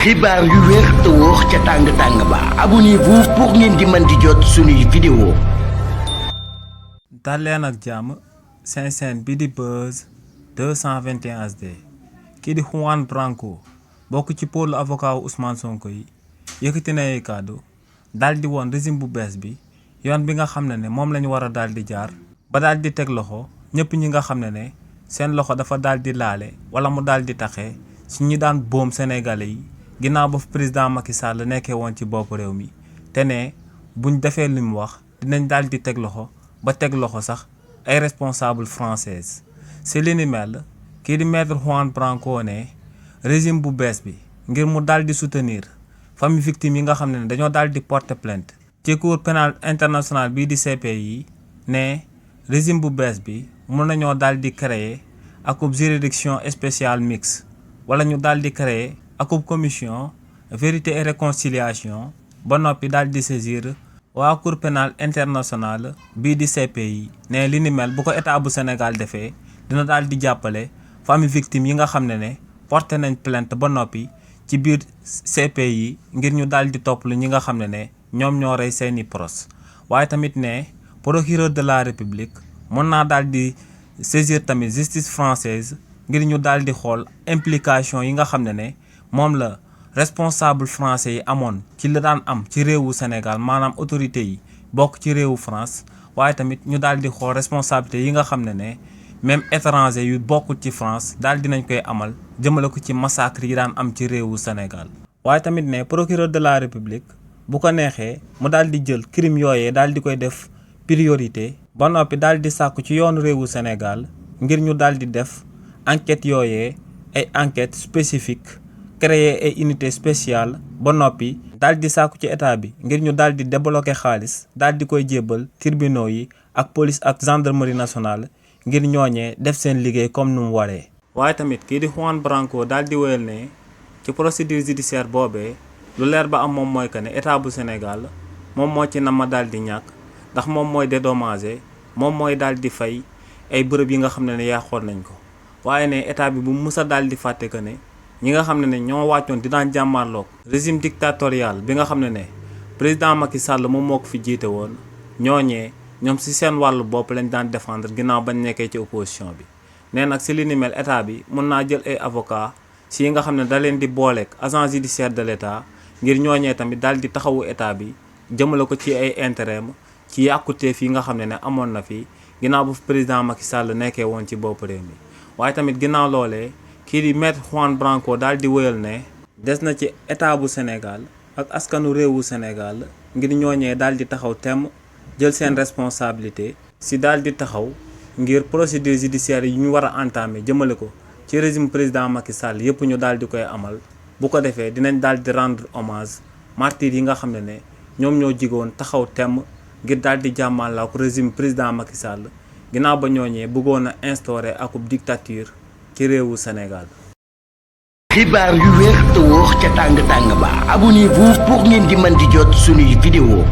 xibaar yu wér te wóor ca tàng ba abonnez-vous pour ngeen di mën di jot suñuy vidéo. dal leen ak jàmm seen chaîne bi di Buzz 221 HD kii di Juan Branco bokk ci pôle avocat wu Ousmane Sonko yi yëkkati na ay kàddu daal di woon régime bu bees bi yoon bi nga xam ne moom lañu war a daal di jaar ba daal di teg loxo ñëpp ñi nga xam ne seen loxo dafa daal di laale wala mu daal di taxee ci ñi daan boom sénégalais yi ginnaaw ba président Macky Sall nekkee woon ci bopp réew mi te ne buñ defee li mu wax dinañ daal di teg loxo ba teg loxo sax ay responsable française si li ni mel kii di maître Juan Branco ne régime bu bees bi ngir mu daal di soutenir famille victime yi nga xam ne dañoo daal di porter plainte ci cour pénal international bii di CPI ne régime bu bees bi mun nañoo daal di créer akub juridiction spéciale mixte wala ñu daal di créer akub commission vérité et réconciliation ba noppi daal di saisir waa cour pénal international bii di CPI ne li ni mel bu ko état bu Sénégal defee dina daal di jàppale famille victime yi nga xam ne porté nañ plainte ba noppi ci biir CPI ngir ñu daal di topp lu ñi nga xam ne ñoom ñoo rey seeni pros waaye tamit ne procureur de la république mën naa daal di saisir tamit justice française ngir ñu daal di xool implication yi nga xam ne moom la responsable français yi amoon ci la daan am ci réewu Sénégal maanaam autorité yi bokk ci réewu France waaye tamit ñu daal di xool responsabilité yi nga xam ne même étranger yu bokkul ci France daal dinañ koy amal jëmale ko ci massacre yi daan am ci réewu Sénégal. waaye tamit ne procureur de la république bu ko neexee mu daal di jël crime yooyee daal di koy def priorité ba noppi daal di sàkku ci yoonu réewu Sénégal ngir ñu daal di def enquête yooyee ay enquête spécifique créer ay unité spéciale ba noppi daal di sàkku ci état bi ngir ñu daal di débloquer xaalis daal di koy jébbal tribunaux yi ak police ak gendarmerie nationale ngir ñooñee def seen liggéey comme nu mu waree. waaye tamit kii di Juan Branco daal di wéyal ne ci procédure judiciaire boobee lu leer ba am moom mooy que ne état bu Sénégal moom moo ci nama daal di ñàkk ndax moom mooy dédommager moom mooy daal di fay ay bërëb yi nga xam ne yàqoon nañ ko waaye ne état bi bu mu mës a daal di fàtte que ne ñi nga xam ne ñoo wàccoon di daan jàmmarloog régime dictatorial bi nga xam ne président Macky Sall moom moo ko fi jiite woon ñooñee ñoom si seen wàllu bopp lañ daan défendre ginnaaw bañ nekkee ci opposition bi. nee nag si li ni mel état bi mun naa jël ay avocat si yi nga xam ne da leen di booleeg agent judiciaire de l' état ngir ñooñee tamit daal di taxawu état bi jëmale ko ci ay intérêt ci yàquteef yi nga xam ne amoon na fi ginnaaw bu président Macky Sall nekkee woon ci bopp réew mi. waaye tamit ginnaaw loolee kii di maître Juan Branco daal di wéyal ne des na ci état bu Sénégal ak askanu réewu Sénégal ngir ñooñee daal di taxaw temm jël seen responsabilité si daal di taxaw ngir procédure judiciaire yi ñu war a entamer jëmale ko ci régime président Macky Sall yëpp ñu daal di koy amal bu ko defee dinañ daal di rendre hommage martyrs yi nga xam ne ñoom ñoo jigoon taxaw temm ngir daal di jàmmal ak régime président Macky Sall ginnaaw ba ñooñee bëggoon a instaurer akub dictature ci réewu Sénégal. xibaar yu wér te wóor ca tàng ba abonnez-vous pour ngeen di mën di jot suñuy vidéo.